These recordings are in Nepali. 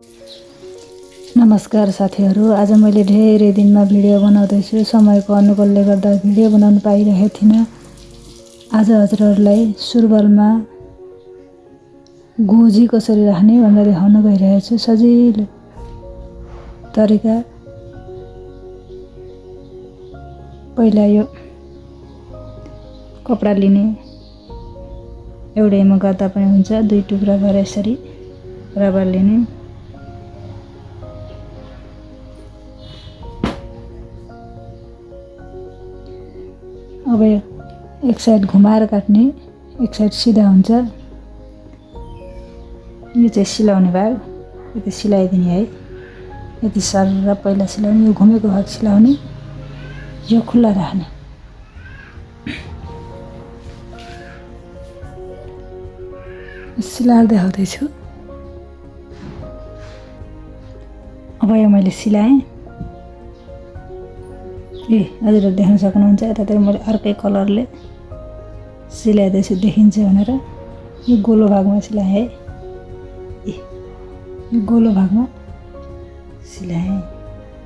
नमस्कार साथीहरू, आज मैले धेरै दिनमा भिडियो बनाउँदैछु। समयको अनुकूलले गर्दा भिडियो बनाउन पाइरहेको थिइनँ। आज हजुरहरूलाई सुरुवालमा गोजी कसरी राख्ने भनेर देखाउन गइरहेको छु। सजिलो तरिका। पहिला यो कपडा लिने, एउटैमा गर्दा पनि हुन्छ, दुई टुक्रा गरेर यसरी रबर लिने। अब एक साइड घुमाएर काट्ने, एक साइड सिधा हुन्छ। यो चाहिँ सिलाउने भाग, यति सिलाइदिने है। यति सर पहिला सिलाउने, यो घुमेको भाग सिलाउने, यो खुल्ला राख्ने। सिलाएर देखाउँदैछु। अब यो मैले सिलाएँ। हजुरहरू देख्न सक्नुहुन्छ, यतातिर मैले अर्कै कलरले सिलाइदिएछु देखिन्छ भनेर। यो गोलो भागमा सिलाएँ है। यो गोलो भागमा सिलाएँ।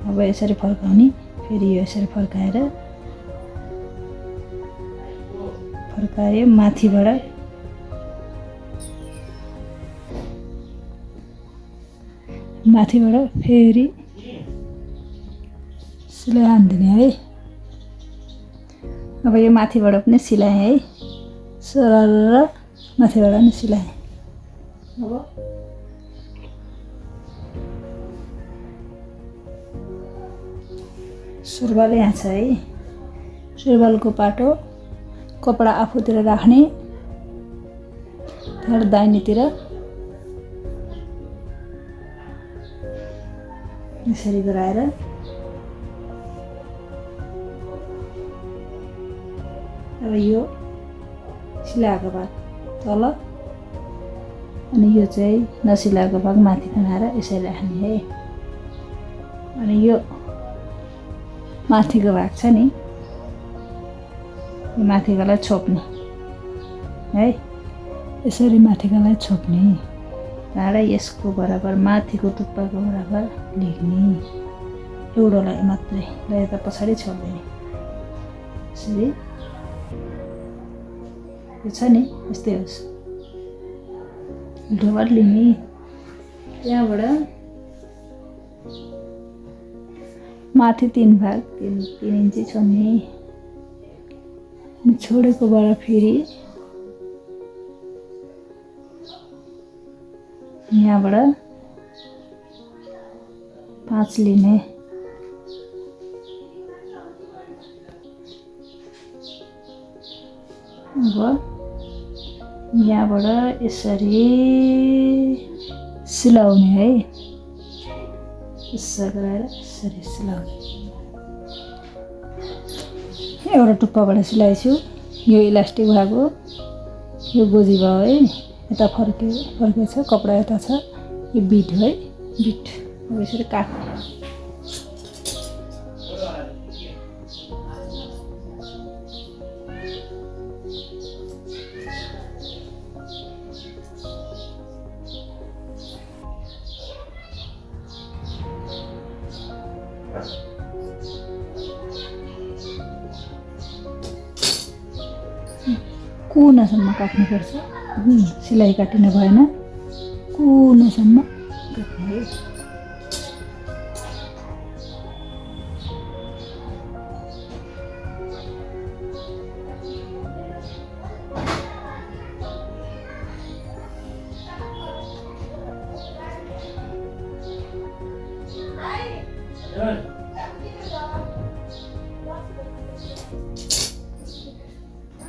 अब यसरी फर्काउने, फेरि यो यसरी फर्कायो माथिबाट फेरि सिलाइ हान्दिने है। अब यो माथिबाट पनि सिलाएँ है, सरर माथिबाट पनि सिलाएँ। अब सुरुवाल यहाँ छ है। सुरुवालको पाटो कपडा आफूतिर राख्ने, त्यहाँबाट दाहिनेतिर यसरी गराएर अब यो सिलाएको भाग तल, अनि यो चाहिँ नसिलाएको भाग माथि बनाएर यसरी राख्ने है। अनि यो माथिको भाग छ नि, यो माथिकोलाई छोप्ने है। यसरी माथिकोलाई छोप्ने, त्यहाँबाट यसको बराबर माथिको टुप्पाको बराबर लेख्ने। एउटालाई मात्रै, र यता पछाडि छोड्दिने। यसरी यो छ नि, यस्तै होस्। ढोबर लिने, त्यहाँबाट माथि 3 भाग 3 इन्ची छोड्ने। छोडेकोबाट फेरि यहाँबाट 5 लिने। अब यहाँबाट यसरी सिलाउने है। यसो गरेर यसरी सिलाउने। एउटा टुप्पाबाट सिलाइछु। यो इलास्टिक भाग हो, यो गोजी भयो है। यता फर्केछ, कपडा यता छ। यो बिट है, बिट। अब यसरी काट्ने। कुनासम्म काट्नुपर्छ, सिलाइ काटिनु भएन, कुनासम्म काट्ने।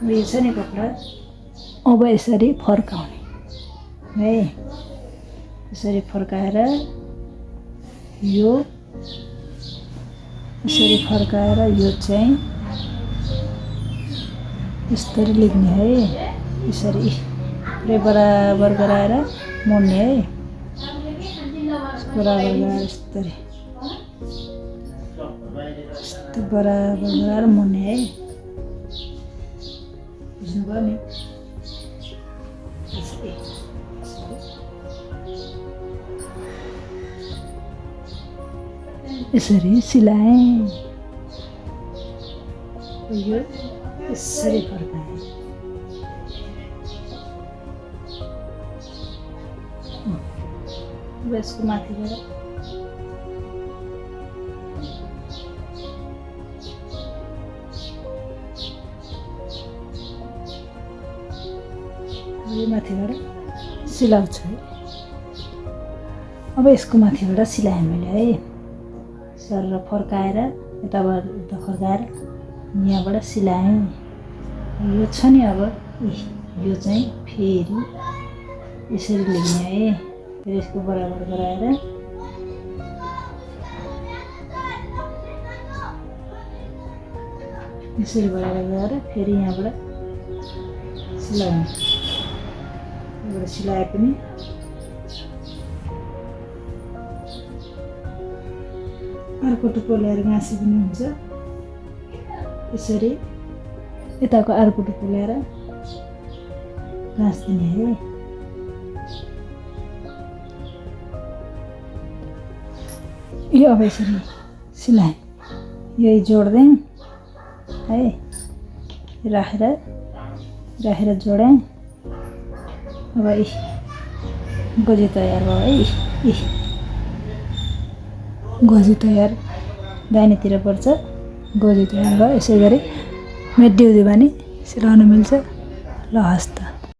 यो छ नि कपडा, अब यसरी फर्काउने है। यसरी फर्काएर यो यसरी फर्काएर यो चाहिँ यसरी लेख्ने है। यसरी बराबर गराएर मोड्ने है। बराबर गराएर यसरी बराबर गराएर मोड्ने है। बुझ्नुभयो नि? यसरी सिलाएँ। यो यसरी फर्काएँ। अब यसको माथिबाट यो माथिबाट सिलाउँछु है। अब यसको माथिबाट सिलाएँ मैले है। सर फर्काएर यताबाट उता फर्काएर यहाँबाट सिलाएँ। यो छ नि अब यो चाहिँ फेरि यसरी लेख्ने है। फेरि यसको बराबर गराएर यसरी बराबर गराएर फेरि यहाँबाट सिलाउने। यहाँबाट सिलाए पनि अर्को टुप्पो ल्याएर गाँसे पनि हुन्छ। यसरी यताको अर्को टुप्पो ल्याएर गाँसिदिने है। यो अब यसरी सिलाएँ। यही जोड्दै है, राखेर जोडेँ। अब गोजी तयार भयो है। गोजी तयार दाहिनेतिर पर्छ। गोजी तयार भयो। यसै गरी मेट्याउँदै भने सिलाउन मिल्छ। ल हस् त।